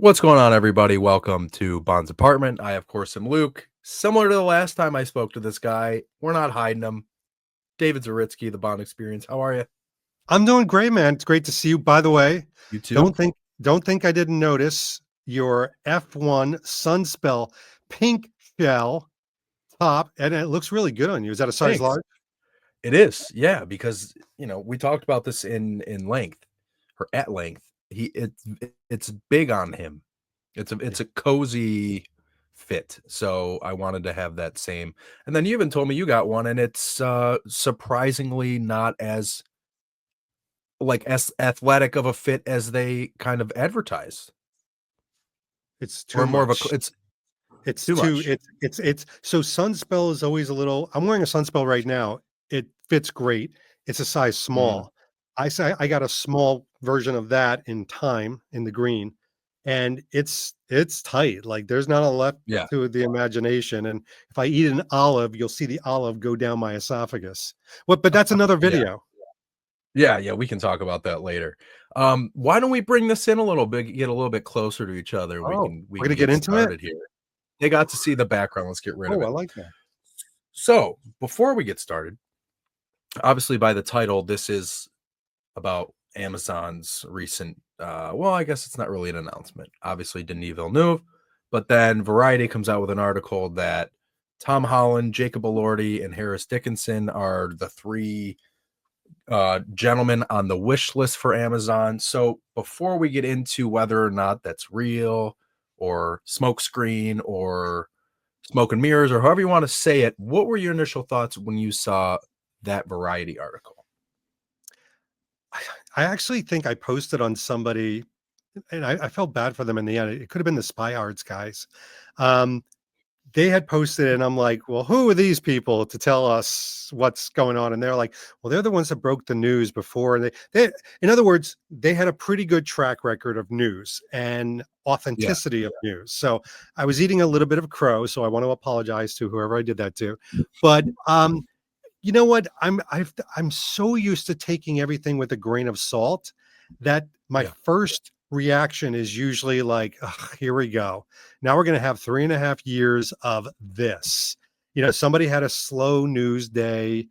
What's going on, everybody? Welcome to Bond's apartment. I, of course, am Luke. Similar to the last time I spoke to this guy, we're not hiding him. David Zaritsky, the Bond Experience. How are you? I'm doing great, man. It's great to see you. By the way, You too? don't think I didn't notice your F1 Sunspell pink shell top, and it looks really good on you. Is that a size Thanks. large? It is, yeah, because we talked about this in length or at length. It's big on him. Yeah. It's a cozy fit. So I wanted to have that same. And then you even told me you got one, and it's surprisingly not as athletic of a fit as they kind of advertise. It's too Or more of a much. it's It's too too much. it's so Sunspell is always a little. I'm wearing a Sunspell right now. It fits great. It's a size Mhm. small. I got a small version of that in time in the green, and it's tight. Like there's not a left Yeah. to the imagination. And if I eat an olive, you'll see the olive go down my esophagus. What? But that's another Yeah. video. Yeah, we can talk about that later. Why don't we bring this in a little bit, get a little bit closer to each other, and we Oh, can we we're can gonna get get into it. started here. They got to see the background, let's get rid of Oh, I it. like that. So, before we get started, obviously by the title, this is about Amazon's recent well, I guess it's not really an announcement. Obviously, Denis Villeneuve, but then Variety comes out with an article that Tom Holland, Jacob Elordi, and Harris Dickinson are the three gentlemen on the wish list for Amazon. So before we get into whether or not that's real or smokescreen or smoke and mirrors or however you want to say it, what were your initial thoughts when you saw that Variety article? I actually think I posted on somebody, and I felt bad for them in the end. It could have been the Spy Arts guys. Um, they had posted it, and I'm like, well, who are these people to tell us what's going on? And they're like, well, they're the ones that broke the news before. And in other words, they had a pretty good track record of news and Yeah. authenticity of news. So I was eating a little bit of crow. So I want to apologize to whoever I did that to. But you know what? I'm so used to taking everything with a grain of salt that my Yeah. first reaction is usually like, "Ugh, here we go. Now we're going to have 3.5 years of this. Somebody had a slow news day.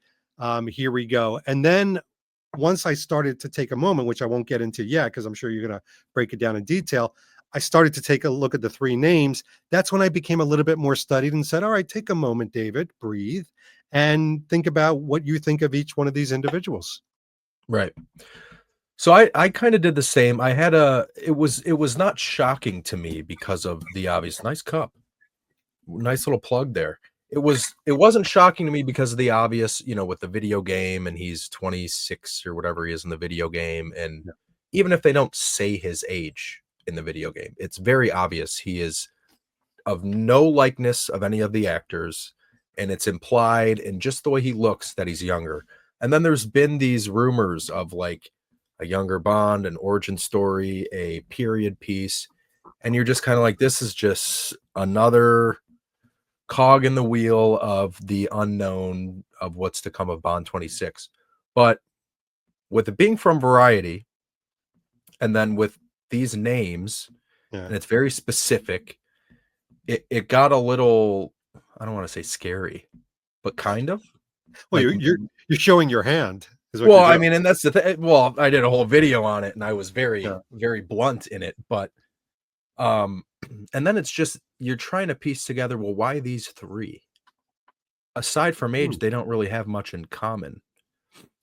Here we go." And then once I started to take a moment, which I won't get into yet, because I'm sure you're going to break it down in detail. I started to take a look at the three names. That's when I became a little bit more studied and said, all right, take a moment, David, breathe, and think about what you think of each one of these individuals. Right. So I kind of did the same. I had a it was not shocking to me because of the obvious nice cup. Nice little plug there. It wasn't shocking to me because of the obvious, with the video game and he's 26 or whatever he is in the video game. And Yeah. even if they don't say his age in the video game, it's very obvious he is of no likeness of any of the actors. And it's implied in just the way he looks that he's younger. And then there's been these rumors of like a younger Bond, an origin story, a period piece. And you're just kind of like, this is just another cog in the wheel of the unknown of what's to come of Bond 26. But with it being from Variety, and then with these names, Yeah. and it's very specific, it got a little, I don't want to say scary, but kind of Well, like, you're showing your hand is what well, you're I doing. mean, and that's the thing. Well, I did a whole video on it and I was Yeah. very, very blunt in it, but um, and then it's just you're trying to piece together, well, why these three? Aside from age, Hmm, they don't really have much in common.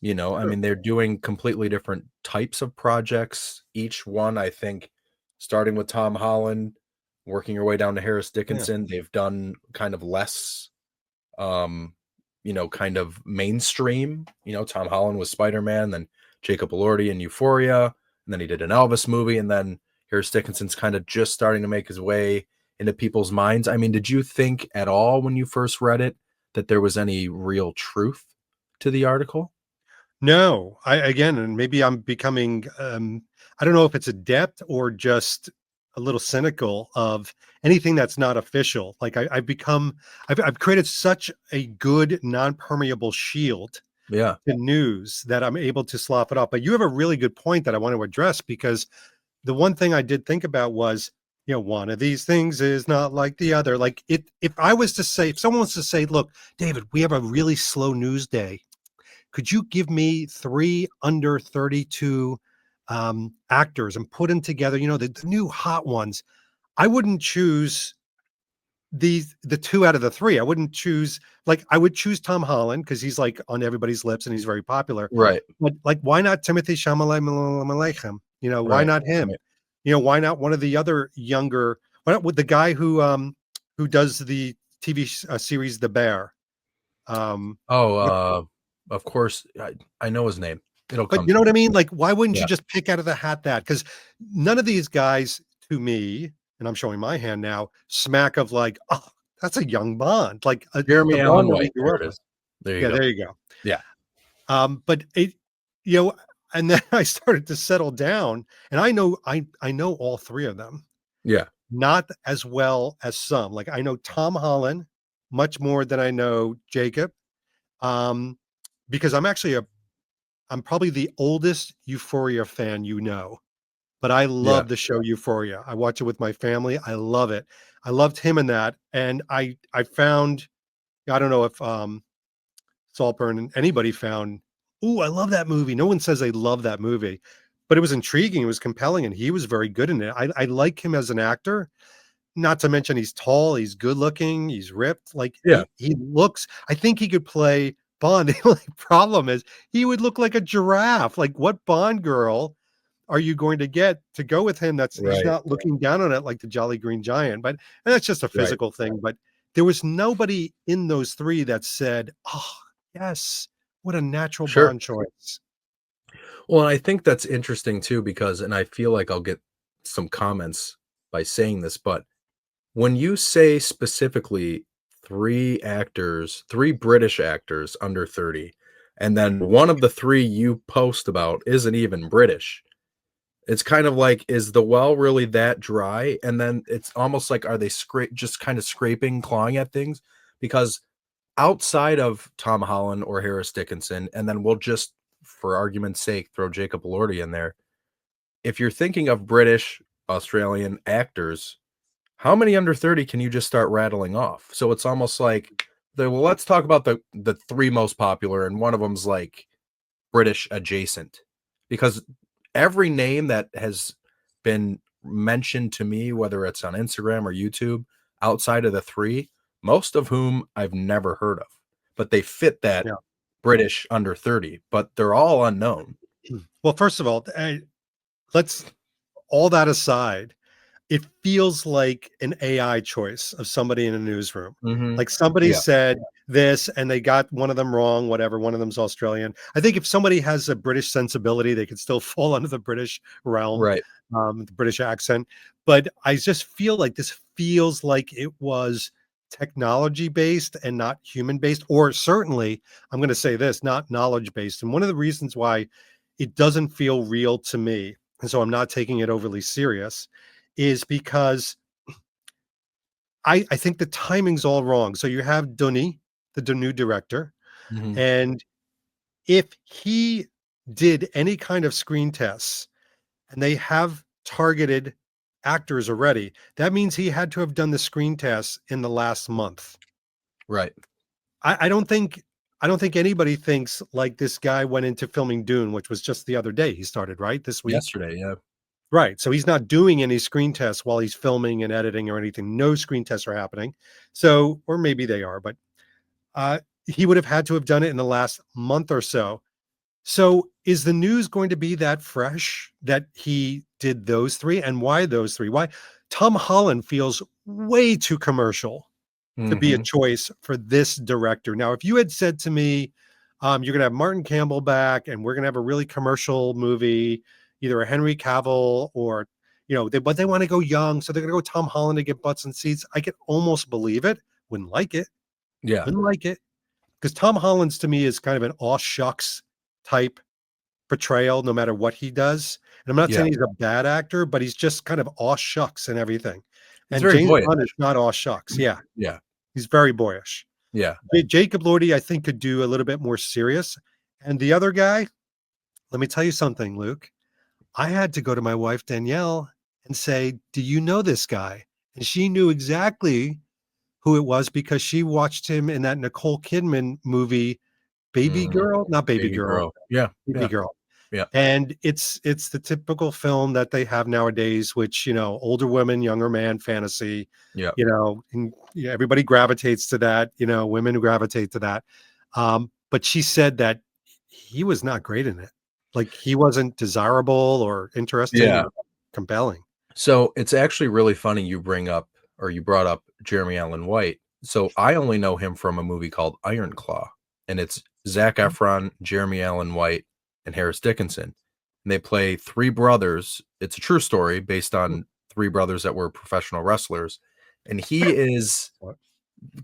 I true. mean, they're doing completely different types of projects. Each one, I think, starting with Tom Holland, working your way down to Harris Yeah. Dickinson, they've done kind of less, um, kind of mainstream. Tom Holland was Spider-Man, then Jacob Elordi in Euphoria, and then he did an Elvis movie, and then Harris Dickinson's kind of just starting to make his way into people's minds. I mean, did you think at all when you first read it that there was any real truth to the article? No, and maybe I'm becoming, I don't know if it's adept or just a little cynical of anything that's not official. Like I've created such a good non-permeable shield Yeah. to news that I'm able to slough it off. But you have a really good point that I want to address because the one thing I did think about was, one of these things is not like the other. Like if I was to say, if someone was to say, look, David, we have a really slow news day. Could you give me 3 under 32 actors and put them together? The new hot ones. I wouldn't choose the 2 out of the 3. I wouldn't choose, like, I would choose Tom Holland because he's like on everybody's lips and he's very popular. Right. But like, why not Timothy Chalamet? Why Right. not him? Right. Why not one of the other younger? Why not with the guy who does the TV series The Bear? Oh, What? of course, I know his name. It'll But come you to know me. what I mean? Like, why wouldn't you Yeah. just pick out of the hat that? Because none of these guys, to me, and I'm showing my hand now, smack of like, oh, that's a young Bond, like Jeremy the Allen Bond that we White. grew There up it with. is. There you Yeah, go. there you go. Yeah. But you know, and then I started to settle down, and I know all 3 of them, Yeah. not as well as some. Like I know Tom Holland much more than I know Jacob, um, because I'm probably the oldest Euphoria fan but I Yeah. love the show Euphoria. I watch it with my family. I love it. I loved him in that, and I found, I don't know if Saltburn and anybody found, ooh, I love that movie. No one says they love that movie, but it was intriguing. It was compelling, and he was very good in it. I like him as an actor. Not to mention he's tall, he's good looking, he's ripped. Like Yeah. he looks. I think he could play Bond. The only problem is he would look like a giraffe. Like what Bond girl are you going to get to go with him? He's Right. not looking down on it like the Jolly Green Giant, but and that's just a Right. physical thing. But there was nobody in those 3 that said, "Oh, yes, what a natural Sure. Bond choice." Well, and I think that's interesting too because and I feel like I'll get some comments by saying this, but when you say specifically 3 actors, 3 British actors under 30, and then one of the 3 you post about isn't even British, it's kind of like, is the well really that dry? And then it's almost like, are they just kind of scraping, clawing at things? Because outside of Tom Holland or Harris Dickinson, and then we'll just, for argument's sake, throw Jacob Elordi in there. If you're thinking of British, Australian actors, how many under 30 can you just start rattling off? So it's almost like well, let's talk about the 3 most popular, and one of them's like British adjacent. Because every name that has been mentioned to me, whether it's on Instagram or YouTube, outside of the 3, most of whom I've never heard of, but they fit that Yeah. British under 30, but they're all unknown. Well, first of all, let's all that aside. It feels like an AI choice of somebody in a newsroom. Mhm. Like somebody Yeah. said this and they got one of them wrong, whatever. One of them's Australian. I think if somebody has a British sensibility, they could still fall under the British realm, Right. the British accent. But I just feel like this feels like it was technology based and not human based, or certainly, I'm going to say this, not knowledge based. And one of the reasons why it doesn't feel real to me, and so I'm not taking it overly serious, is because I think the timing's all wrong. So you have Denis, the new director, Mhm. and if he did any kind of screen tests and they have targeted actors already, that means he had to have done the screen tests in the last month. Right. I don't think anybody thinks like this guy went into filming Dune, which was just the other day he started, right? This week. Yesterday, yeah. Right, so he's not doing any screen tests while he's filming and editing or anything. No screen tests are happening. So, or maybe they are, but he would have had to have done it in the last month or so. So, is the news going to be that fresh that he did those 3? And why those 3? Why Tom Holland feels way too commercial to be a Mhm. choice for this director. Now, if you had said to me, you're going to have Martin Campbell back and we're going to have a really commercial movie, either a Henry Cavill or, but they want to go young. So they're going to go Tom Holland to get butts and seats. I could almost believe it. Wouldn't like it. Yeah. Wouldn't like it. Because Tom Holland's to me is kind of an aw shucks type portrayal, no matter what he does. And I'm not Yeah. saying he's a bad actor, but he's just kind of aw shucks and everything. He's And very James boyish. Bond is not aw shucks. Yeah. Yeah. He's very boyish. Yeah. Jacob Lordy, I think, could do a little bit more serious. And the other guy, let me tell you something, Luke. I had to go to my wife Danielle and say, "Do you know this guy?" And she knew exactly who it was because she watched him in that Nicole Kidman movie, Baby Mhm. Girl? Not Baby Baby Girl, Girl. Yeah, Baby yeah, Girl. yeah, And it's the typical film that they have nowadays, which, older women, younger man fantasy, yeah. and yeah, everybody gravitates to that, women who gravitate to that. But she said that he was not great in it. Like he wasn't desirable or interesting Yeah. or compelling. So, it's actually really funny you brought up Jeremy Allen White. So, I only know him from a movie called Iron Claw, and it's Zac Efron, Jeremy Allen White, and Harris Dickinson. And they play 3 brothers. It's a true story based on 3 brothers that were professional wrestlers, and he is What?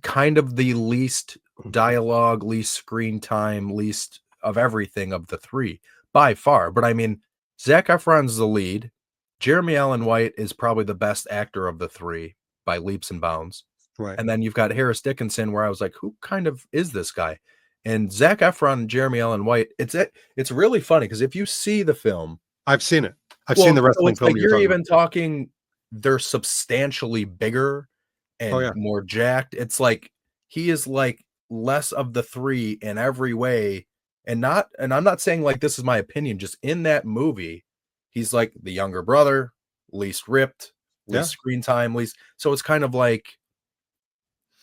kind of the least dialogue, least screen time, least of everything of the 3 by far. But I mean, Zac Efron's the lead. Jeremy Allen White is probably the best actor of the 3 by leaps and bounds. Right. And then you've got Harris Dickinson, where I was like, who kind of is this guy? And Zac Efron and Jeremy Allen White, it's really funny because if you see the film, I've seen it. I've seen well, the so wrestling it's film like you're you're talking about. even talking they're substantially bigger Oh and yeah. more jacked. It's like he is like less of the 3 in every way, and I'm not saying like this is my opinion, just in that movie, he's like the younger brother, least ripped, Yeah. least screen time, least so it's kind of like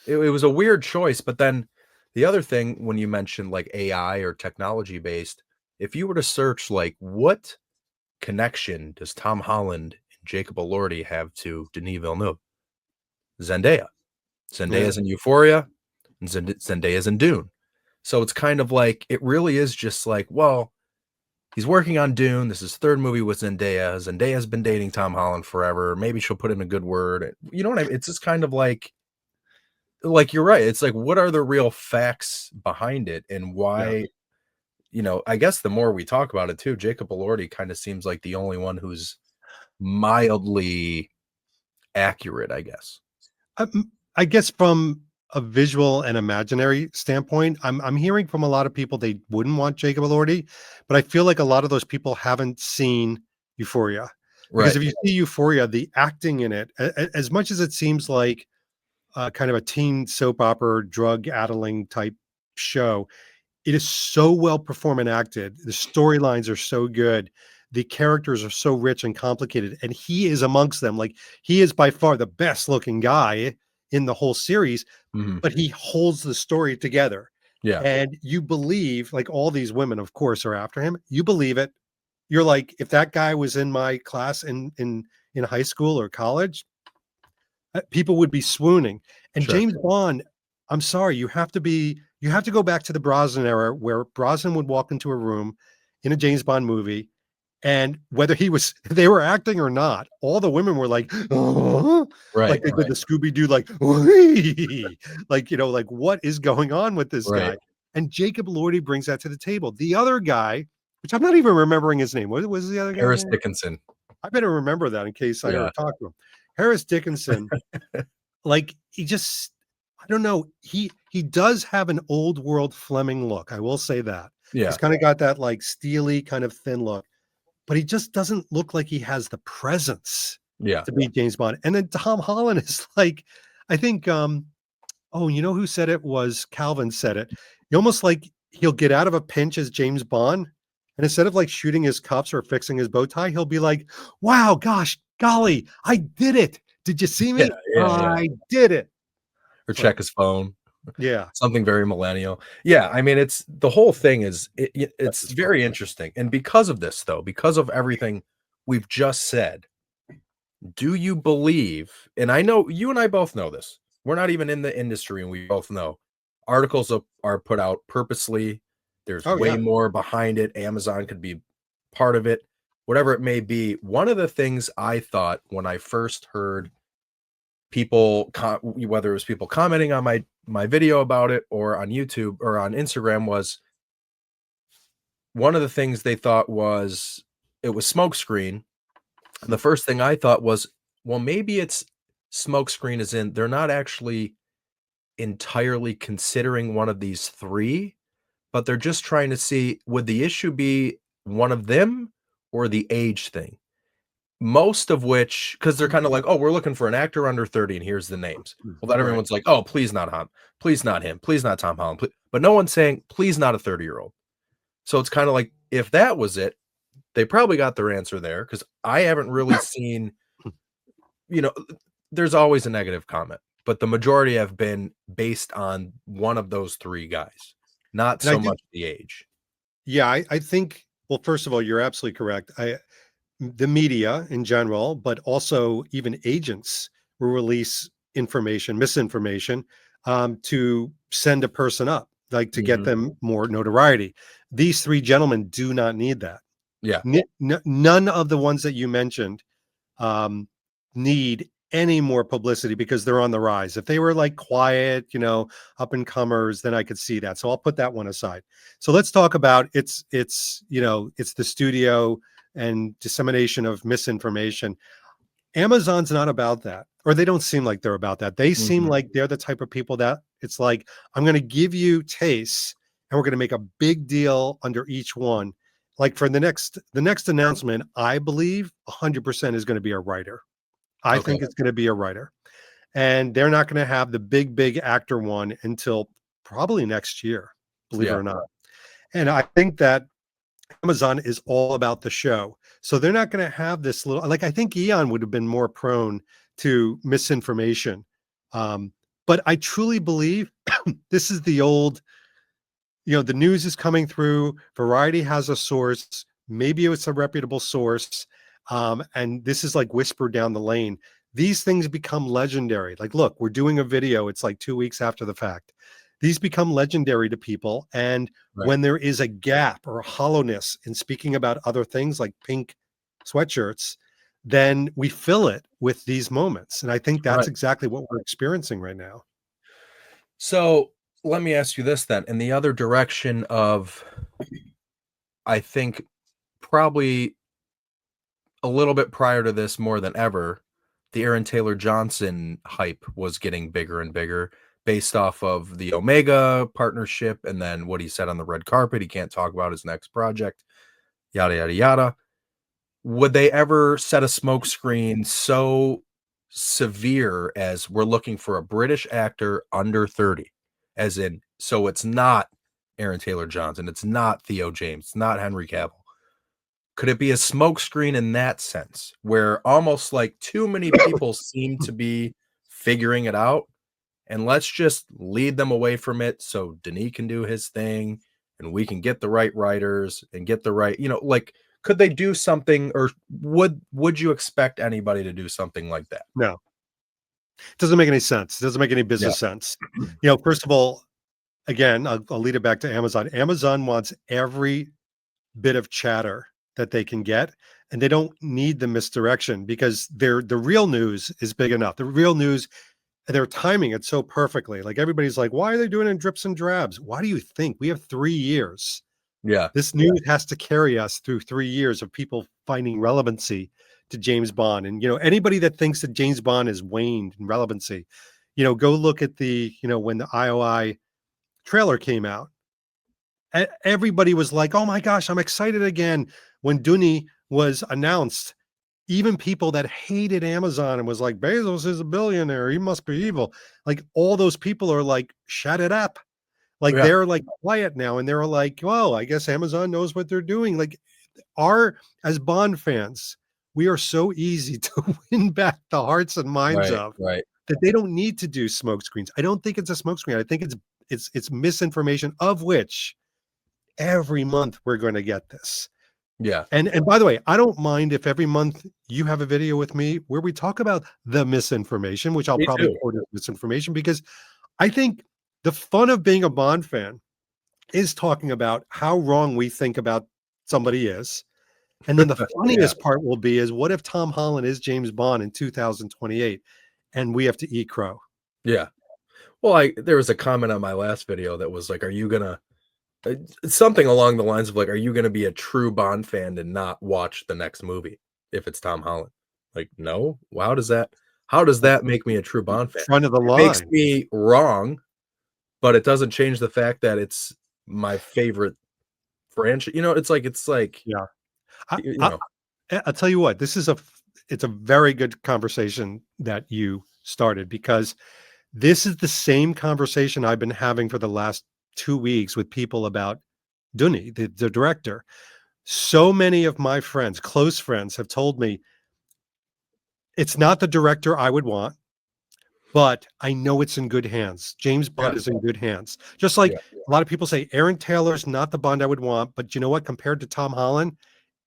it was a weird choice, but then the other thing when you mentioned like AI or technology based, if you were to search like what connection does Tom Holland and Jacob Elordi have to Denis Villeneuve? Zendaya. Yeah. Zendaya's in Euphoria, and Zendaya's in Dune. So it's kind of like it really is just like, well, he's working on Dune. This is his 3rd movie with Zendaya. Zendaya's been dating Tom Holland forever. Maybe she'll put in a good word. You know what I mean? It's just kind of like you're right. It's like, what are the real facts behind it, and Yeah. why? I guess the more we talk about it too, Jacob Elordi kind of seems like the only one who's mildly accurate, I guess. I guess from a visual and imaginary standpoint, I'm hearing from a lot of people they wouldn't want Jacob Elordi, but I feel like a lot of those people haven't seen Euphoria. Because Right. if you see Euphoria, the acting in it, as much as it seems like kind of a teen soap opera, drug addling type show, it is so well performed and acted. The storylines are so good. The characters are so rich and complicated, and he is amongst them. Like he is by far the best looking guy in the whole series, Mhm. but he holds the story together. Yeah. And you believe, like all these women, of course, are after him. You believe it. You're like, if that guy was in my class in high school or college, people would be swooning. And Sure. James Bond, I'm sorry, you have to go back to the Brosnan era where Brosnan would walk into a room in a James Bond movie, and whether he was they were acting or not, all the women were like, "Oh," Right, like they did right, the Scooby Doo, like, "Wee," like like what is going on with this right. guy? And Jacob Elordi brings that to the table. The other guy, which I'm not even remembering his name. What was the other guy's Harris name? Dickinson. I better remember that in case I ever Yeah. talk to him. Harris Dickinson, like, he just I don't know, he does have an old world Fleming look, I will say that. He's Yeah, kinda got that, like, steely, kind of thin look, but he just doesn't look like he has the presence yeah. to be James Bond, and then Tom Holland is like I think, oh, you know who said it? Was Calvin said it. He almost like he'll get out of a pinch as James Bond, and instead of, like, shooting his cuffs or fixing his bow tie, he'll be like, "Wow, gosh, golly, I did it. Did you see Yeah, me? yeah, yeah. I did it." Or It's like, check his phone. yeah, Something very millennial. Yeah, I mean, it's the whole thing is that's it's his phone. very interesting, and because of this, though, because of everything we've just said, do you believe and I know you and I both know this. We're not even in the industry, and we both know articles are put out purposely. There's Oh, way yeah. more behind it. Amazon could be part of it, whatever it may be. One of the things I thought when I first heard whether it was people commenting on my video about it or on YouTube or on Instagram was one of the things they thought was it was smokescreen. The first thing I thought was, well, maybe it's smokescreen as in they're not actually entirely considering one of these 3, but they're just trying to see would the issue be one of them or the age thing? most of which, because they're kind of like, oh, we're looking for an actor under 30, and here's the names. Well, then Right. everyone's like, oh, please not Han, please not him, please not Tom Holland, but no one's saying, please not a 30-year-old. So it's kind of like, if that was it, they probably got their answer there, because I haven't really seen, you know, there's always a negative comment, but the majority have been based on one of those three guys, not And I so think, much the age. yeah, I think, well, first of all, you're absolutely correct. The media in general, but also even agents will release information, misinformation, to send a person up, like to get Mhm. them more notoriety. These three gentlemen do not need that. Yeah, None of the ones that you mentioned um, need any more publicity because they're on the rise. If they were like quiet, up and comers, then I could see that. So I'll put that one aside. So let's talk about it's the studio and dissemination of misinformation. Amazon's not about that, or they don't seem like they're about that. They seem mhm, like they're the type of people that it's like, I'm going to give you tastes and we're going to make a big deal under each one. Like for the next announcement, I believe 100% is going to be a writer. I okay, think it's going to be a writer. And they're not going to have the big actor one until probably next year, believe it yeah, or not. And I think that Amazon is all about the show. So they're not going to have this little, like, I think Eon would have been more prone to misinformation. But I truly believe this is the old, the news is coming through. Variety has a source. Maybe it's a reputable source. And this is like whispered down the lane. These things become legendary. Like, look, we're doing a video. It's like 2 weeks after the fact. These become legendary to people. And right, when there is a gap or a hollowness in speaking about other things like pink sweatshirts, then we fill it with these moments. And I think that's right. exactly what we're experiencing right now. So let me ask you this then. In the other direction of, I think probably a little bit prior to this more than ever, the Aaron Taylor Johnson hype was getting bigger and bigger based off of the Omega partnership and then what he said on the red carpet. He can't talk about his next project, yada, yada, yada. Would they ever set a smokescreen so severe as we're looking for a British actor under 30? As in, so it's not Aaron Taylor Johnson, it's not Theo James, it's not Henry Cavill. Could it be a smokescreen in that sense, where almost like too many people seem to be figuring it out, and let's just lead them away from it so Denis can do his thing and we can get the right writers and get the right, like, could they do something, or would you expect anybody to do something like that? No, it doesn't make any sense. It doesn't make any Yeah. business sense. First of all, again, I'll lead it back to Amazon. Amazon wants every bit of chatter that they can get, and they don't need the misdirection because the real news is big enough. The real news, they're timing it so perfectly. Like everybody's like, why are they doing it in drips and drabs? Why do you think we have 3 years? Yeah. This news has to carry us through 3 years of people finding relevancy to James Bond. And anybody that thinks that James Bond has waned in relevancy, go look at when the IOI trailer came out. Everybody was like, "Oh my gosh, I'm excited again." When Dooney was announced, even people that hated Amazon and was like, "Bezos is a billionaire, he must be evil." Like all those people are like, "Shut it up." Like Yeah. they're like quiet now and they're like, "Well, I guess Amazon knows what they're doing." Like our as Bond fans, we are so easy to win back the hearts and minds Right, of right. that they don't need to do smoke screens. I don't think it's a smoke screen. I think it's misinformation of which every month we're going to get this. Yeah. And by the way, I don't mind if every month you have a video with me where we talk about the misinformation, which I'll Me probably too. quote as misinformation because I think the fun of being a Bond fan is talking about how wrong we think about somebody is. And then the Yeah, funniest part will be is what if Tom Holland is James Bond in 2028 and we have to eat crow? yeah. Well, there was a comment on my last video that was like, "Are you gonna," uh, something along the lines of like, "Are you gonna be a true Bond fan and not watch the next movie if it's Tom Holland?" Like, no. Well, how does that make me a true Bond fan? Front of the It makes line. me wrong, but it doesn't change the fact that it's my favorite franchise. It's like, Yeah. I, you I, know, I'll tell you what, this is it's a very good conversation that you started, because this is the same conversation I've been having for the last 2 weeks with people about Duni, the director. So many of my friends, close friends, have told me it's not the director I would want, but I know it's in good hands. James Yeah, Bond is in good hands. Just like yeah. a lot of people say, Aaron Taylor's not the Bond I would want, but you know what? Compared to Tom Holland,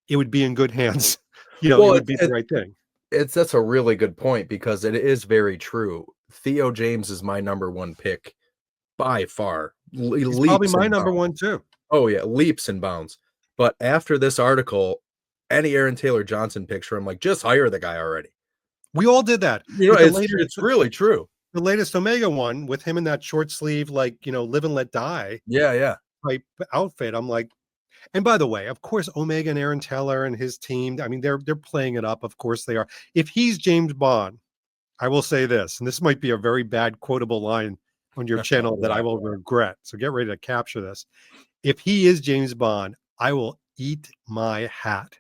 it would be in good hands. It Well, would be the right thing. that's a really good point because it is very true. Theo James is my number one pick by far. He's probably Leaps my and number bounds. one too. Oh yeah, leaps and bounds. But after this article, any Aaron Taylor Johnson picture, I'm like, just hire the guy already. We all did that You know, with the it's latest it's really true. the latest Omega one with him in that short sleeve, like, live and let die Yeah, yeah. type outfit. I'm like, and by the way, of course, Omega and Aaron Taylor and his team, I mean, they're playing it up. Of course they are. If he's James Bond, I will say this, and this might be a very bad quotable line on your channel that I Why? will regret. So get ready to capture this. If he is James Bond, I will eat my hat,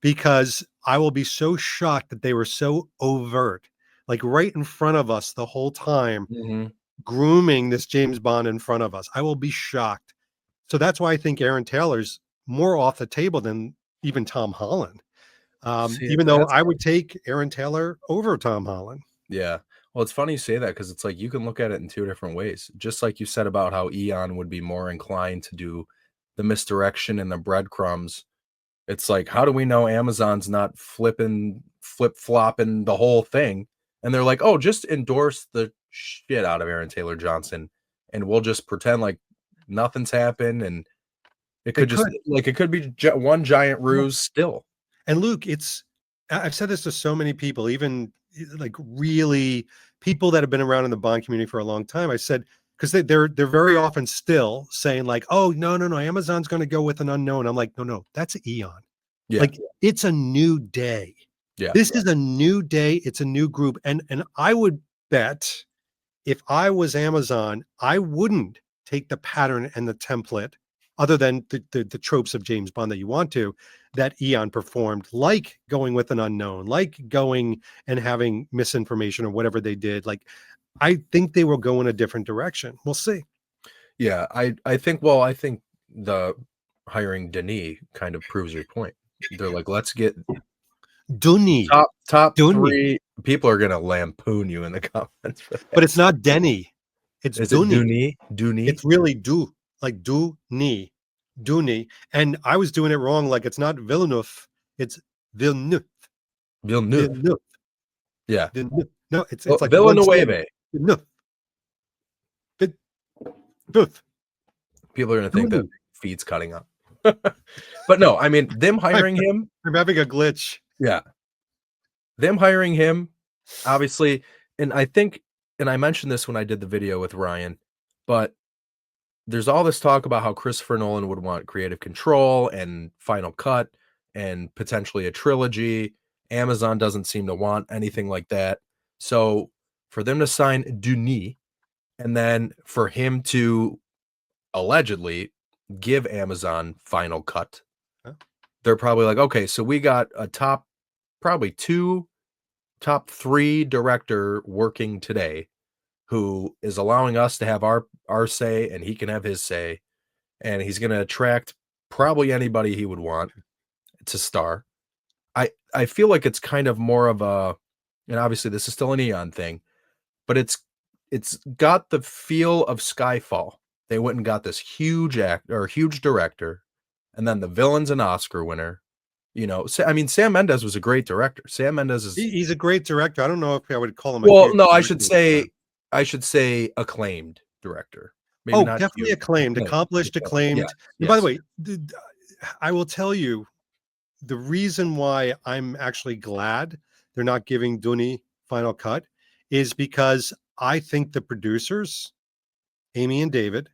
because I will be so shocked that they were so overt, like right in front of us the whole time, Mhm. grooming this James Bond in front of us. I will be shocked. So that's why I think Aaron Taylor's more off the table than even Tom Holland. See, Even though that's I would take Aaron Taylor over Tom Holland. yeah. Well, it's funny you say that because it's like you can look at it in two different ways. Just like you said about how Eon would be more inclined to do the misdirection and the breadcrumbs. It's like, how do we know Amazon's not flip-flopping the whole thing? And they're like, "Oh, just endorse the shit out of Aaron Taylor Johnson, and we'll just pretend like nothing's happened, and it They could just could. like it could be one giant Yeah. ruse still." And Luke, I've said this to so many people, even like really people that have been around in the Bond community for a long time. I said, because they're very often still saying like, oh, no, no, no, Amazon's going to go with an unknown. I'm like, no, no, that's Eon. Yeah, Like, it's a new day. yeah, This is a new day. It's a new group. And I would bet if I was Amazon, I wouldn't take the pattern and the template, other than the tropes of James Bond that you want to, that Eon performed, like going with an unknown, like going and having misinformation or whatever they did. Like, I think they will go in a different direction. We'll see. yeah. I think the hiring Denis kind of proves your point. They're like, let's get Dunny, top Dunny, 3. People are gonna lampoon you in the comments for but it's that. not Denny. It's Is it Dunny. Denis? Denis? It's really do, like do knee, do knee. And I was doing it wrong. Like, it's not Villeneuve, it's Villeneuve, Villeneuve. Villeneuve, Yeah. Villeneuve. No, Well, it's like one syllable. Villeneuve. Villeneuve, Villeneuve, People are gonna think that Villeneuve. feed's cutting up. But no, I mean, them I'm, hiring him, I'm having a glitch. yeah, them hiring him, obviously, and I think, and I mentioned this when I did the video with Ryan, but there's all this talk about how Christopher Nolan would want creative control and final cut and potentially a trilogy. Amazon doesn't seem to want anything like that. So for them to sign Denis and then for him to allegedly give Amazon final cut, Huh? they're probably like, okay, so we got a probably top 3 director working today who is allowing us to have our say and he can have his say, and he's going to attract probably anybody he would want to star. I feel like it's kind of more of a, and obviously this is still an Eon thing, but it's got the feel of Skyfall. They went and got this huge huge director, and then the villain's an Oscar winner. I mean, Sam Mendes was a great director. Sam Mendes is, He's a great director. I don't know if I would call him a well, huge no, director. I should say acclaimed director. Maybe Oh, not definitely huge. acclaimed, Acclaimed. accomplished, Yeah. acclaimed. And by the Yes. way, I will tell you the reason why I'm actually glad they're not giving Dooney final cut is because I think the producers, Amy and David,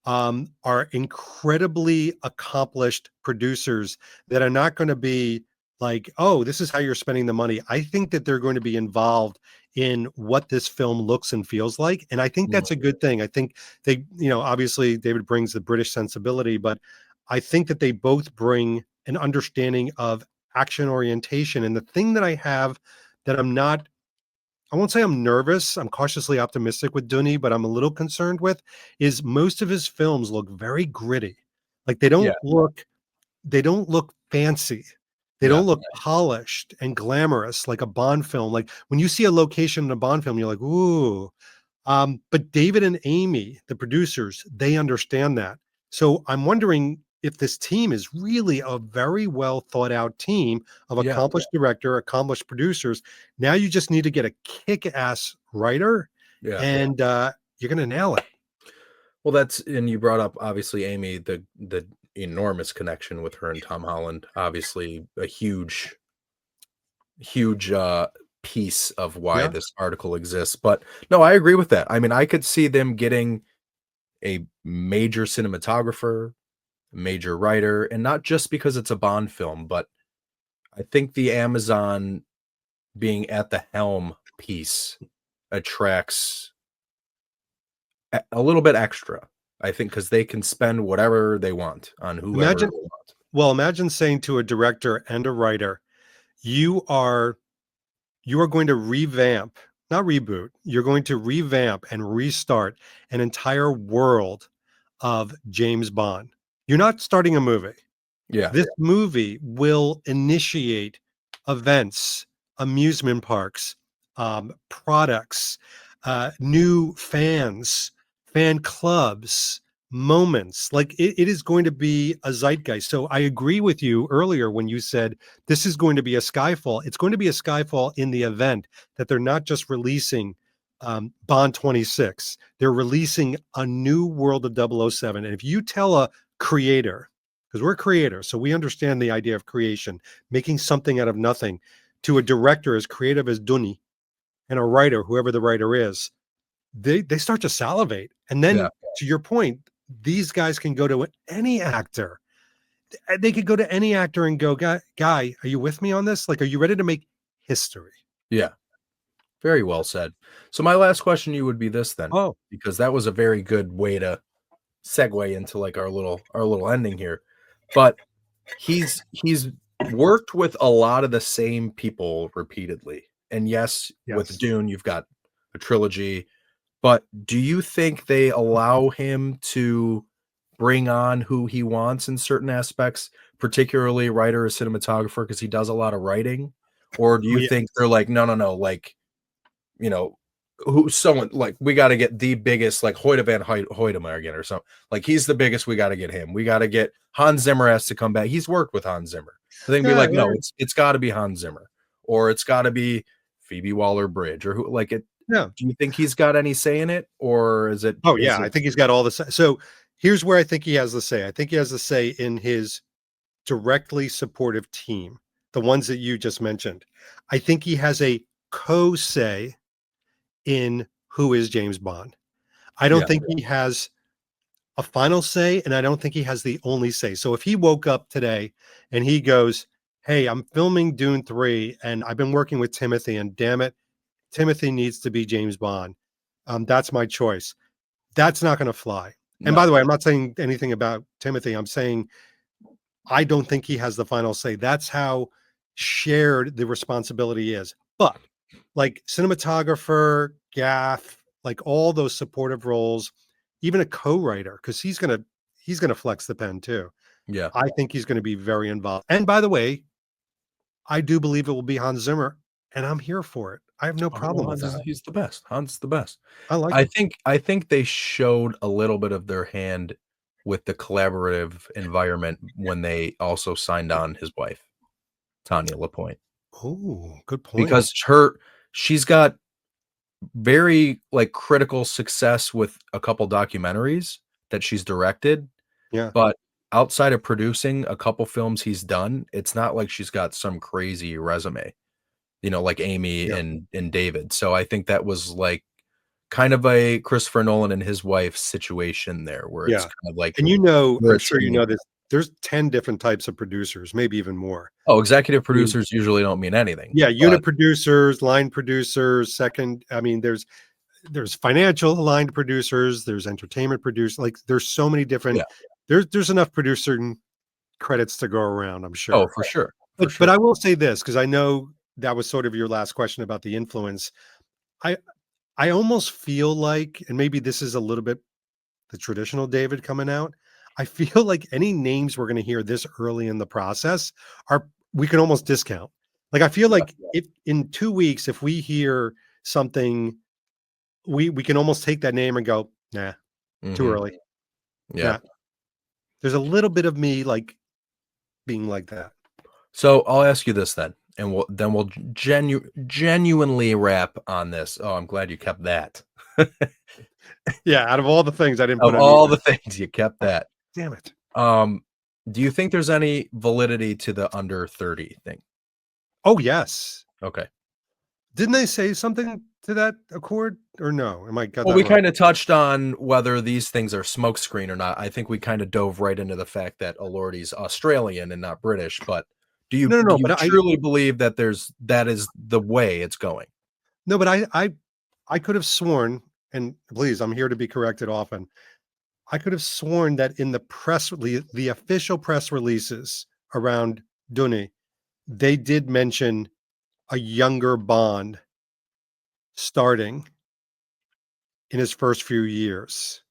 are incredibly accomplished producers that are not going to be like, oh, this is how you're spending the money. I think that they're going to be involved in what this film looks and feels like. And I think Mm. that's a good thing. I think they, obviously David brings the British sensibility, but I think that they both bring an understanding of action orientation. And the thing that I have that I won't say I'm nervous. I'm cautiously optimistic with Dooney, but I'm a little concerned with is most of his films look very gritty. Like Yeah, they don't look fancy. They yeah, don't look polished and glamorous like a Bond film. Like when you see a location in a Bond film, you're like, ooh. But David and Amy, the producers, they understand that. So I'm wondering if this team is really a very well thought out team of yeah, accomplished director, accomplished producers. Now you just need to get a kick ass writer yeah. and you're going to nail it. Well, that's and you brought up obviously Amy, the enormous connection with her and Tom Holland. Obviously, a huge piece of why Yeah. this article exists. But no, I agree with that. I mean, I could see them getting a major cinematographer, major writer, and not just because it's a Bond film, but I think the Amazon being at the helm piece attracts a little bit extra. I think because they can spend whatever they want on whoever Imagine, they want. imagine saying to a director and a writer, you are you are going to revamp, not reboot, you're going to revamp and restart an entire world of James Bond. You're not starting a movie. Yeah, This movie will initiate events, amusement parks, products, new fans, fan clubs, moments. Like it is going to be a zeitgeist. So I agree with you earlier when you said this is going to be a Skyfall. It's going to be a Skyfall in the event that they're not just releasing Bond 26, they're releasing a new world of 007. And if you tell a creator, because we're creators, so we understand the idea of creation, making something out of nothing, to a director as creative as Duni and a writer, whoever the writer is, they start to salivate. And yeah, then to your point, these guys can go to any actor. They could go to any actor and go, guy, are you with me on this? Like, are you ready to make history? yeah. Very well said. So my last question to you would be this then, Oh, because that was a very good way to segue into like our little ending here. But he's worked with a lot of the same people repeatedly. And yes, with yes. Dune, you've got a trilogy, but do you think they allow him to bring on who he wants in certain aspects, particularly writer or cinematographer, because he does a lot of writing? Or do Oh, you yeah. think they're like, no, no, no, like, you know, who someone like we got to get the biggest, like Hoyte van Hoytema again or something. Like he's the biggest. We got to get him. We got to get Hans Zimmer has to come back. He's worked with Hans Zimmer. But they can be Yeah, like, no, it's got to be Hans Zimmer or it's got to be Phoebe Waller-Bridge or who like it. yeah. Do you think he's got any say in it, or is it Oh, is yeah. it I think he's got all the so here's where I think he has the say. I think he has the say in his directly supportive team, the ones that you just mentioned. I think he has a co-say in who is James Bond. I don't yeah, think he has a final say, and I don't think he has the only say. So if he woke up today and he goes, "Hey, I'm filming Dune 3 and I've been working with Timothy and damn it, Timothy needs to be James Bond. That's my choice." That's not going to fly. And by no, the way, I'm not saying anything about Timothy. I'm saying I don't think he has the final say. That's how shared the responsibility is. But like cinematographer, gaff, like all those supportive roles, even a co-writer, because he's gonna flex the pen too. yeah. I think he's gonna be very involved. And by the way, I do believe it will be Hans Zimmer, and I'm here for it. I have no Oh, well, problem with Hans is that. he's the best. Hans is the best. I like I him. think I think they showed a little bit of their hand with the collaborative environment when they also signed on his wife, Tanya Lapointe, Oh, good point. because she's got very like critical success with a couple documentaries that she's directed, Yeah, but outside of producing a couple films he's done, it's not like she's got some crazy resume, like Amy yeah, and David. So I think that was like kind of a Christopher Nolan and his wife situation there, where it's yeah. kind of like And we're I'm a sure you team. know this. There's 10 different types of producers, maybe even more. Oh, executive I mean, producers usually don't mean anything, yeah, but unit producers, line producers, second. I mean, there's financial aligned producers, there's entertainment producers. Like there's so many different. yeah. There's enough producer credits to go around. I'm Oh, sure. for sure. for But sure. I will say this, because I know that was sort of your last question about the influence. I I almost feel like, and maybe this is a little bit the traditional David coming out. I feel like any names we're going to hear this early in the process are we can almost discount. Like I feel Yeah. like if in 2 weeks, if we hear something, we can almost take that name and go, nah, too Mhm. early. Yeah. Nah. There's a little bit of me like being like that. So I'll ask you this then, and we'll genuinely wrap on this. Oh, I'm glad you kept that. Yeah, out of all the things I didn't Of put on either. all the things, you kept that. Damn it. Um, do you think there's any validity to the under 30 thing? Oh, yes. Okay. Didn't they say something to that accord or no? Am I got Well, that we wrong? kinda touched on whether these things are smokescreen or not. I think we kinda dove right into the fact that Elordi's Australian and not British, but No, no, do no, you but I truly believe that that is the way it's going? no, but I could have sworn, and please, I'm here to be corrected often. I could have sworn that in the official press releases around Dooney, they did mention a younger Bond starting in his first few years.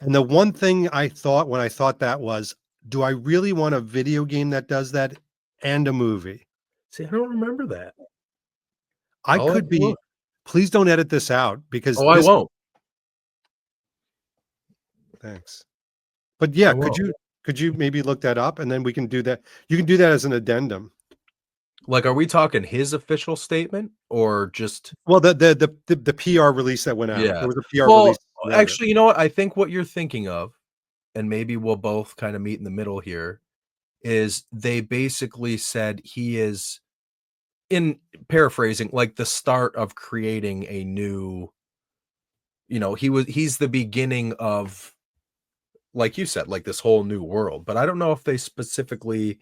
And the one thing I thought when I thought that was, do I really want a video game that does that and a movie? See, I don't remember that. I I'll have could to look. be please don't edit this out because Oh, I this won't. thanks. But yeah, I won't. could you maybe look that up and then we can do that. You can do that as an addendum. Like, are we talking his official statement or just Well, the PR release that went out. yeah. There was a PR Well, release he wrote it. actually, you know what? I think what you're thinking of, and maybe we'll both kinda meet in the middle here, is they basically said he is in paraphrasing, like the start of creating a new he's the beginning of, like you said, like this whole new world, but I don't know if they specifically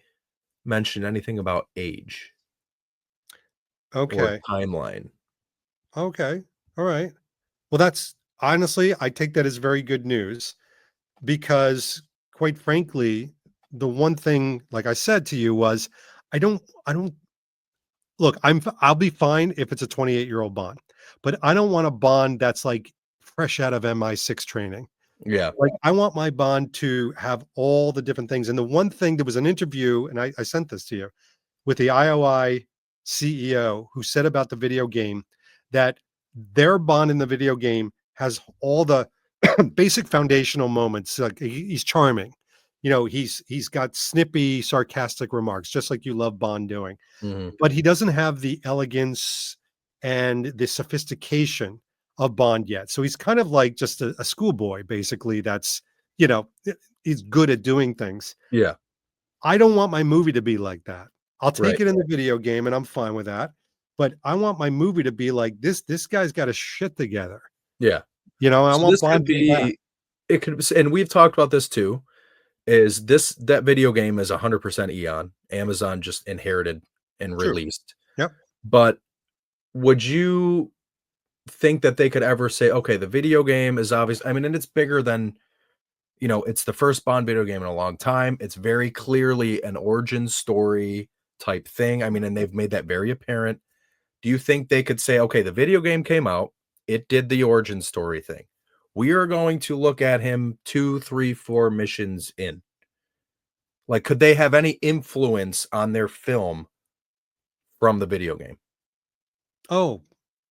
mentioned anything about age or Okay. timeline. Okay. All right. Well, that's honestly, I take that as very good news because quite frankly, the one thing, like I said to you, was I don't look, I'll be fine if it's a 28-year-old Bond, but I don't want a Bond that's like fresh out of MI6 training. Yeah. Like, I want my Bond to have all the different things. And the one thing, there was an interview, and I sent this to you with the IOI CEO who said about the video game that their Bond in the video game has all the basic foundational moments. Like he's charming, he's got snippy, sarcastic remarks, just like you love Bond doing, Mhm. but he doesn't have the elegance and the sophistication of Bond yet. So he's kind of like just a schoolboy, basically. That's you know he's good at doing things. Yeah. I don't want my movie to be like that. I'll take Right. it in the video game and I'm fine with that. But I want my movie to be like this guy's got his shit together. Yeah. I So want this could Bond to be that. be it could and we've talked about this too, is that video game is 100% Eon. Amazon just inherited and True. released. Yep. But would you think that they could ever say, okay, the video game is obvious. I mean, and it's bigger than, it's the first Bond video game in a long time. It's very clearly an origin story type thing. I mean, and they've made that very apparent. Do you think they could say, okay, the video game came out, it did the origin story thing. We are going to look at him 2, 3, 4 missions in. Like, could they have any influence on their film from the video game? Oh,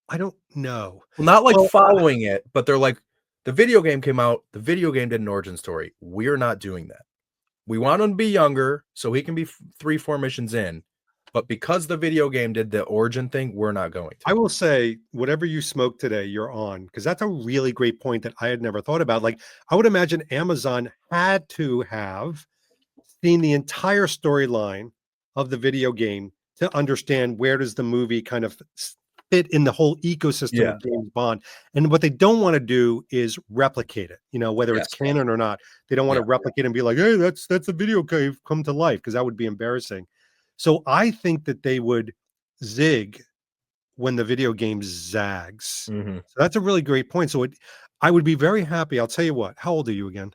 I don't know. Well, not like Well, following it, but they're like, the video game came out, the video game did an origin story. We're not doing that. We want him to be younger so he can be 3, 4 missions in. But because the video game did the origin thing, we're not going I to. will say, whatever you smoke today, you're on, because that's a really great point that I had never thought about. Like, I would imagine Amazon had to have seen the entire storyline of the video game to understand where does the movie kind of fit in the whole ecosystem Yeah. of James Bond. And what they don't want to do is replicate it, whether it's Yes. canon or not. They don't want Yeah. to replicate and be like, hey, that's a video game come to life, because that would be embarrassing. So I think that they would zig when the video game zags. Mhm. So that's a really great point. So I would be very happy. I'll tell you what. How old are you again?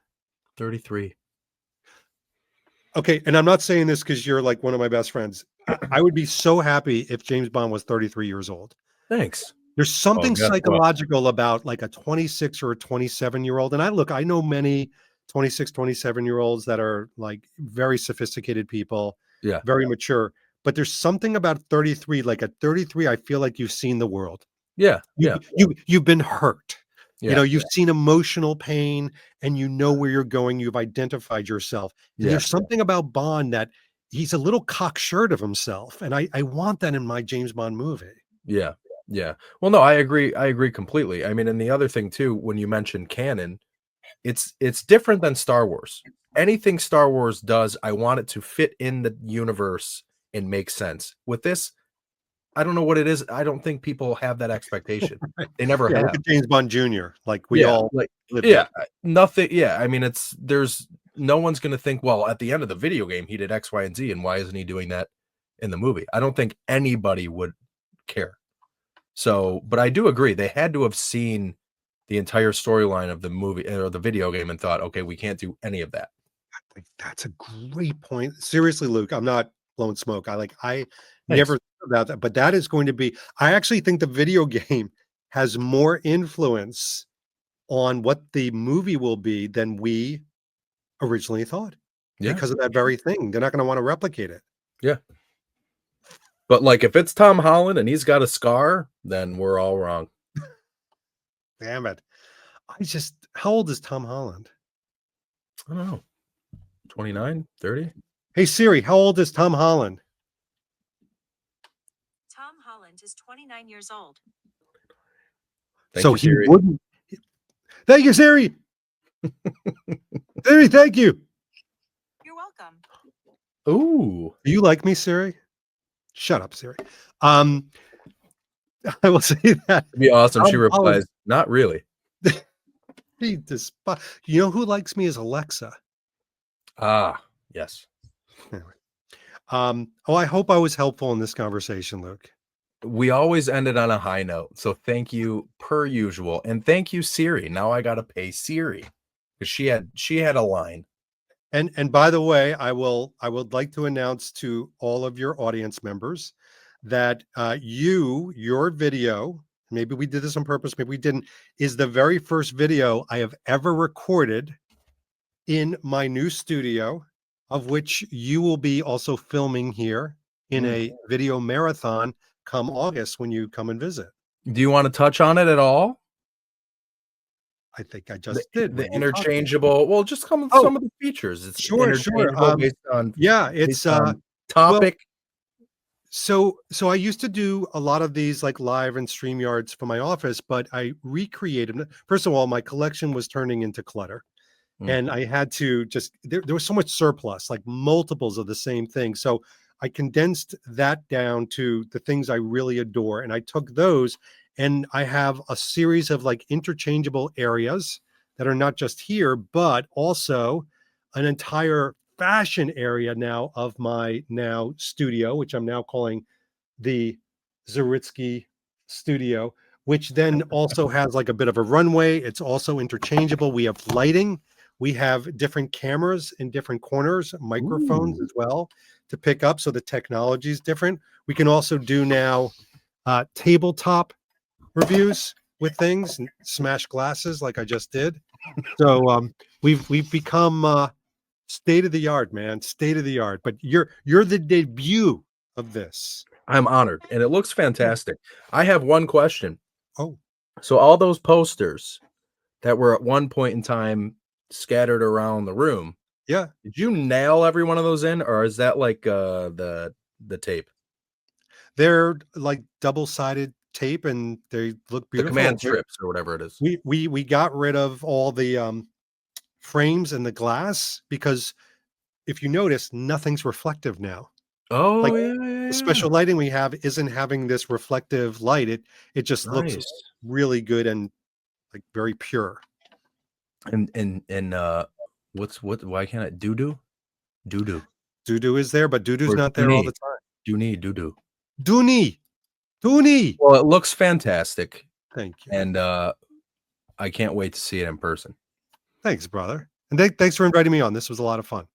33. Okay, and I'm not saying this because you're like one of my best friends. I would be so happy if James Bond was 33 years old. Thanks. There's Oh, something guess what? psychological about like a 26 or a 27-year-old. And I know many 26, 27-year-olds that are like very sophisticated people, Yeah. very mature. But there's something about 33, like at 33, I feel like you've seen the world. Yeah. You Yeah. you've been hurt. Yeah. You've seen emotional pain and you know where you're going. You've identified yourself. And Yeah. there's something about Bond that he's a little cocksure of himself. And I want that in my James Bond movie. Yeah. Yeah. Well, no, I agree. I agree completely. I mean, and the other thing too, when you mentioned canon, it's different than Star Wars. Anything Star Wars does, I want it to fit in the universe and make sense. With this, I don't know what it is. I don't think people have that expectation. Right. They never Yeah, look have. at James Bond Jr., like we Yeah, all like lived yeah, with. nothing. Yeah, I mean, there's no one's gonna think, well, at the end of the video game, he did X, Y, and Z, and why isn't he doing that in the movie? I don't think anybody would care. So, but I do agree, they had to have seen the entire storyline of the movie or the video game and thought, okay, we can't do any of that. Like, that's a great point. Seriously, Luke, I'm not blowing smoke. I never Thanks. thought about that, but that is going to be I actually think the video game has more influence on what the movie will be than we originally thought Yeah, because of that very thing. They're not gonna wanna replicate it. yeah. But like, if it's Tom Holland and he's got a scar, then we're all wrong. Damn it. How old is Tom Holland? I don't know, 29, 30. Hey, Siri, how old is Tom Holland? Tom Holland is 29 years old. Thank So you, he Siri. wouldn't Thank you, Siri. Siri, thank you. You're welcome. Ooh, Do you like me, Siri? Shut up, Siri. Um, I will say that it'd be awesome. She Tom Holland, replies, "Not really." he you know who likes me is Alexa. Ah, yes. Anyway. I hope I was helpful in this conversation, Luke. We always ended on a high note, so thank you per usual, and thank you, Siri. Now I gotta pay Siri because she had a line. And by the way, I would like to announce to all of your audience members that your video, maybe we did this on purpose, maybe we didn't, is the very first video I have ever recorded in my new studio, of which you will be also filming here in Mm. a video marathon come August when you come and visit. Do you want to touch on it at all? I think I The just did the when you talked to me. interchangeable. Well, just Oh, some of the features. It's sure. interchangeable Yeah, it's based on well, topic. so I used to do a lot of these like live and stream yards for my office, but I recreated them. First of all, my collection was turning into clutter. Mm. And I had to just there was so much surplus, like multiples of the same thing. So I condensed that down to the things I really adore. And I took those and I have a series of like interchangeable areas that are not just here, but also an entire fashion area now of my now studio, which I'm now calling the Zaritsky studio, which then also has like a bit of a runway. It's also interchangeable. We have lighting. We have different cameras in different corners, microphones Ooh. as well to pick up. So the technology is different. We can also do now tabletop reviews with things and smash glasses like I just did. So we've become state of the art, man, state of the art. But you're the debut of this. I'm honored, and it looks Oh, fantastic. I have one question. oh, So all those posters that were at one point in time scattered around the room, yeah. did you nail every one of those in, or is that like the tape, They're like double-sided tape and they look the beautiful. command strips or whatever it is? We got rid of all the frames and the glass because if you notice, nothing's reflective now. Oh Like yeah, yeah, the yeah. special lighting we have isn't having this reflective light. It just looks Nice. really good and like very pure. And what? Why can't I doo-doo Dudu is there, but Dudu's or not there all Dooney the time. doo-doo? Dooney, Dooney. Well, it looks fantastic, Thank you. and I can't wait to see it in person. Thanks, brother. And thanks for inviting me on. This was a lot of fun.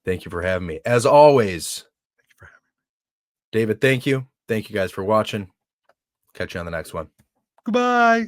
Thank you for having me. As always, Thank you for having me. David, thank you. Thank you guys for watching. Catch you on the next one. Goodbye.